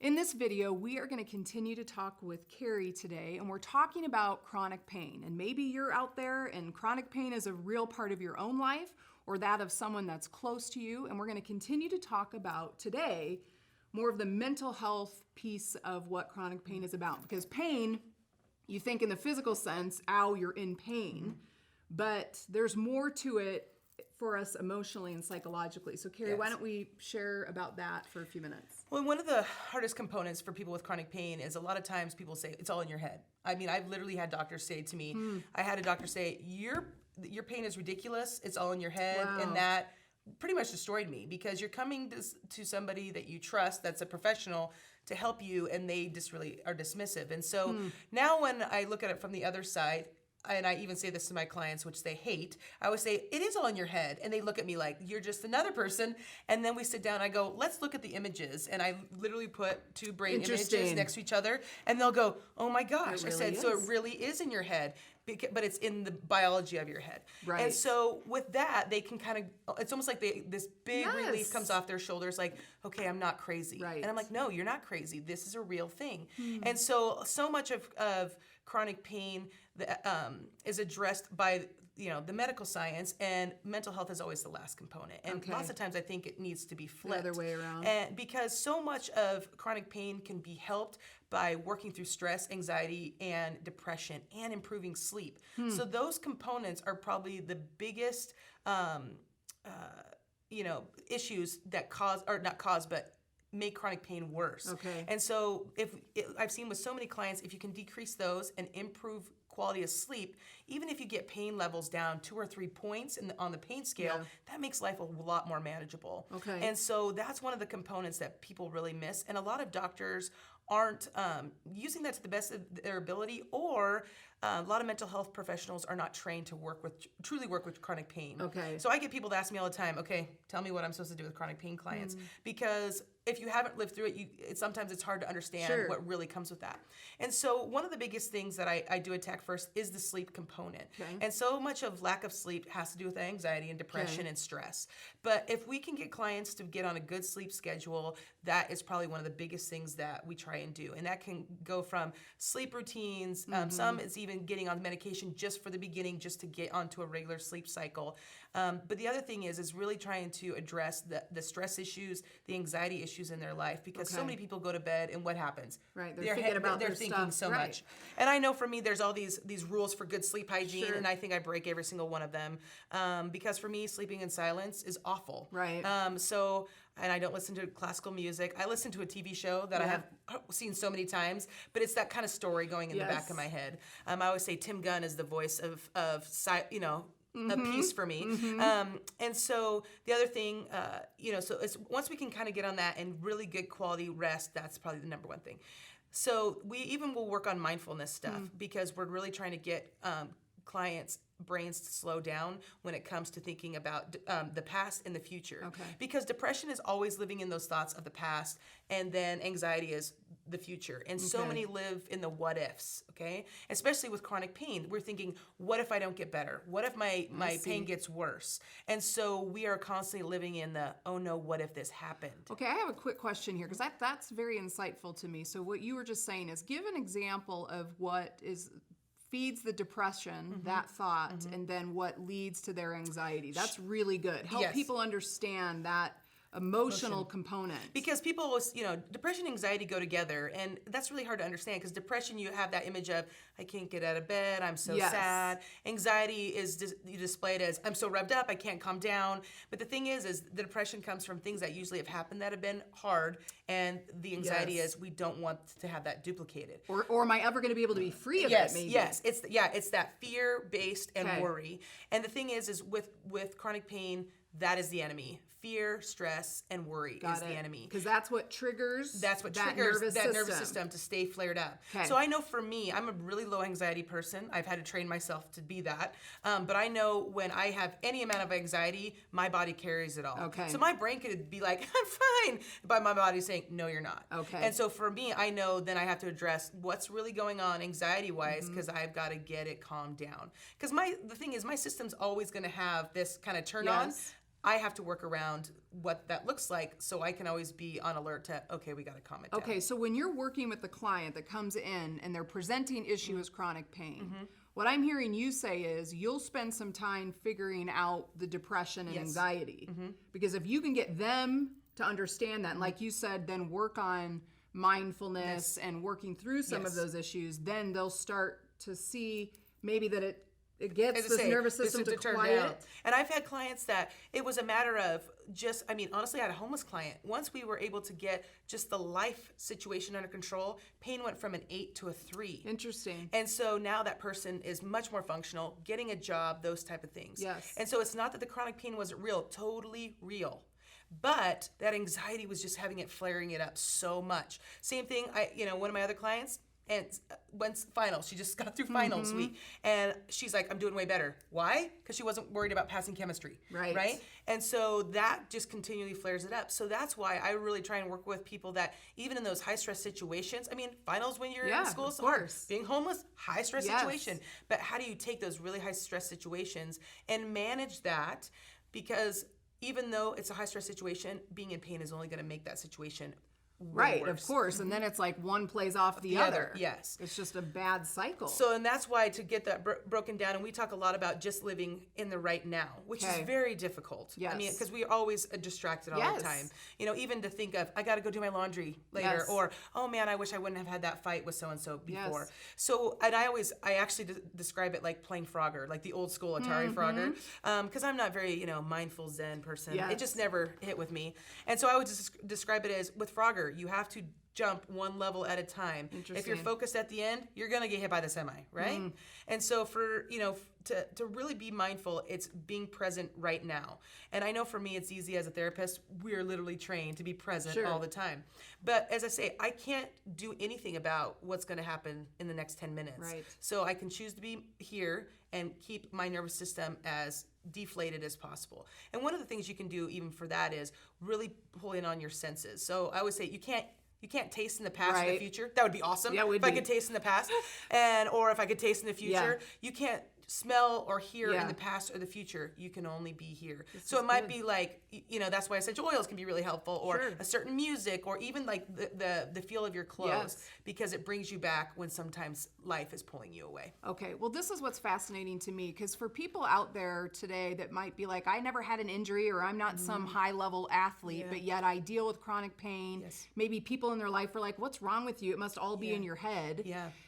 In this video, we are going to continue to talk with Carrie today, and we're talking about chronic pain. And maybe you're out there and chronic pain is a real part of your own life or that of someone that's close to you. And we're going to continue to talk about today more of the mental health piece of what chronic pain is about. Because pain, you think in the physical sense, ow, you're in pain, but there's more to it for us emotionally and psychologically. So Carrie, why don't we share about that for a few minutes? Well, one of the hardest components for people with chronic pain is a lot of times people say it's all in your head. I mean, I've literally had doctors say to me, I had a doctor say, your pain is ridiculous, it's all in your head, Wow. and that pretty much destroyed me because you're coming to somebody that you trust that's a professional to help you, and they just really are dismissive. And so now when I look at it from the other side, and I even say this to my clients, which they hate, I always say, it is all in your head. And they look at me like, you're just another person. And then we sit down, I go, let's look at the images. And I literally put two brain images next to each other. And they'll go, oh my gosh. It I really said, is. so it really is in your head, but it's in the biology of your head. Right. And so with that, they can kind of, it's almost like this big relief comes off their shoulders, like, okay, I'm not crazy. Right. And I'm like, no, you're not crazy. This is a real thing. And so much of chronic pain is addressed by the medical science, and mental health is always the last component. And lots of times I think it needs to be flipped. The other way around. And because so much of chronic pain can be helped by working through stress, anxiety, and depression, and improving sleep. So those components are probably the biggest issues that but make chronic pain worse. Okay. And so I've seen with so many clients, if you can decrease those and improve quality of sleep, even if you get pain levels down 2 or 3 points on the pain scale, that makes life a lot more manageable. Okay. And so that's one of the components that people really miss. And a lot of doctors aren't using that to the best of their ability, or a lot of mental health professionals are not trained to truly work with chronic pain. Okay. So I get people to ask me all the time, okay, tell me what I'm supposed to do with chronic pain clients, because if you haven't lived through it, sometimes it's hard to understand what really comes with that. And so one of the biggest things that I do attack first is the sleep component. Okay. And so much of lack of sleep has to do with anxiety and depression and stress. But if we can get clients to get on a good sleep schedule, that is probably one of the biggest things that we try and do. And that can go from sleep routines. Some it's even getting on medication just for the beginning, just to get onto a regular sleep cycle. But the other thing is really trying to address the stress issues, the anxiety issues in their life, because so many people go to bed and what happens? Right, they're thinking about they're their thinking stuff. so Right. much. And I know for me, there's all these rules for good sleep hygiene, and I think I break every single one of them, because for me, sleeping in silence is awful. Right. And I don't listen to classical music. I listen to a TV show that I have seen so many times, but it's that kind of story going in the back of my head. I always say Tim Gunn is the voice of a piece for me. And so the other thing, so it's once we can kind of get on that and really good quality rest, that's probably the number one thing. So we even will work on mindfulness stuff because we're really trying to get clients' brains to slow down when it comes to thinking about the past and the future. Okay. Because depression is always living in those thoughts of the past, and then anxiety is the future. And so many live in the what ifs, okay? Especially with chronic pain. We're thinking, what if I don't get better? What if my pain gets worse? And so we are constantly living in the, oh no, what if this happened? Okay, I have a quick question here, because that's very insightful to me. So what you were just saying is, give an example of what feeds the depression, that thought, and then what leads to their anxiety. That's really good. Help people understand that emotional component. Because people, depression and anxiety go together, and that's really hard to understand, because depression, you have that image of, I can't get out of bed, I'm so sad. Anxiety is displayed as, I'm so revved up, I can't calm down. But the thing is the depression comes from things that usually have happened that have been hard, and the anxiety is, we don't want to have that duplicated. Or am I ever going to be able to be free of it, maybe? Yes, it's that fear-based and worry. And the thing is with chronic pain, that is the enemy. Fear, stress, and worry is the enemy. Because that's what triggers that nervous system to stay flared up. Okay. So I know for me, I'm a really low anxiety person. I've had to train myself to be that. But I know when I have any amount of anxiety, my body carries it all. Okay. So my brain could be like, I'm fine, but my body's saying, no, you're not. Okay. And so for me, I know then I have to address what's really going on anxiety-wise, because I've got to get it calmed down. Because the thing is, my system's always going to have this kind of turn on. I have to work around what that looks like so I can always be on alert to, okay, we got to calm it down. Okay, so when you're working with the client that comes in and they're presenting issue as chronic pain, what I'm hearing you say is you'll spend some time figuring out the depression and anxiety. Because if you can get them to understand that, and like you said, then work on mindfulness and working through some of those issues, then they'll start to see maybe that it gets this nervous system to turn quiet. down. And I've had clients that it was a matter of just, I mean, honestly, I had a homeless client. Once we were able to get just the life situation under control, pain went from an 8 to a 3. Interesting. And so now that person is much more functional, getting a job, those type of things. Yes. And so it's not that the chronic pain wasn't real, totally real. But that anxiety was just having it flaring it up so much. Same thing, one of my other clients, and once finals, she just got through finals week, and she's like, I'm doing way better. Why? Because she wasn't worried about passing chemistry. Right? And so that just continually flares it up. So that's why I really try and work with people that even in those high stress situations, I mean, finals when you're in school is hard. Being homeless, high stress situation. But how do you take those really high stress situations and manage that? Because even though it's a high stress situation, being in pain is only going to make that situation right, worse. Of course. And then it's like one plays off the other. Yes. It's just a bad cycle. So, and that's why to get that broken down, and we talk a lot about just living in the right now, which is very difficult. Yes. I mean, because we're always distracted all the time. Even to think of, I got to go do my laundry later, or, oh man, I wish I wouldn't have had that fight with so-and-so before. Yes. So, and I actually describe it like playing Frogger, like the old school Atari Frogger, because I'm not very, mindful Zen person. Yes. It just never hit with me. And so I would just describe it as, with Frogger, you have to jump one level at a time. If you're focused at the end, you're going to get hit by the semi, right? And so for, to really be mindful, it's being present right now. And I know for me, it's easy as a therapist. We're literally trained to be present all the time. But as I say, I can't do anything about what's going to happen in the next 10 minutes. Right. So I can choose to be here and keep my nervous system as deflated as possible. And one of the things you can do even for that is really pull in on your senses. So I would say you can't taste in the past or the future. That would be awesome. Yeah, if I could taste in the past, or if I could taste in the future. You can't smell or hear in the past or the future. You can only be here. So it might be like, that's why essential oils can be really helpful, or a certain music, or even like the feel of your clothes, because it brings you back when sometimes life is pulling you away. Okay, well, this is what's fascinating to me, because for people out there today that might be like, I never had an injury, or I'm not some high-level athlete, but yet I deal with chronic pain. Maybe people in their life are like, what's wrong with you? It must all be in your head.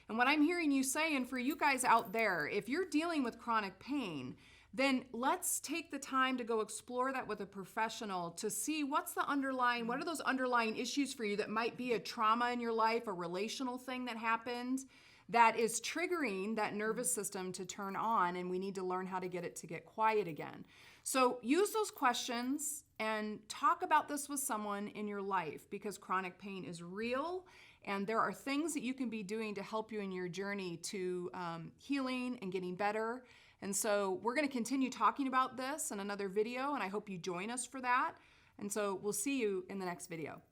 And what I'm hearing you say, and for you guys out there, if you're dealing with chronic pain, then let's take the time to go explore that with a professional to see what's the underlying, what are those underlying issues for you that might be a trauma in your life, a relational thing that happened that is triggering that nervous system to turn on, and we need to learn how to get it to get quiet again. So use those questions and talk about this with someone in your life, because chronic pain is real. And there are things that you can be doing to help you in your journey to healing and getting better. And so we're going to continue talking about this in another video, and I hope you join us for that. And so we'll see you in the next video.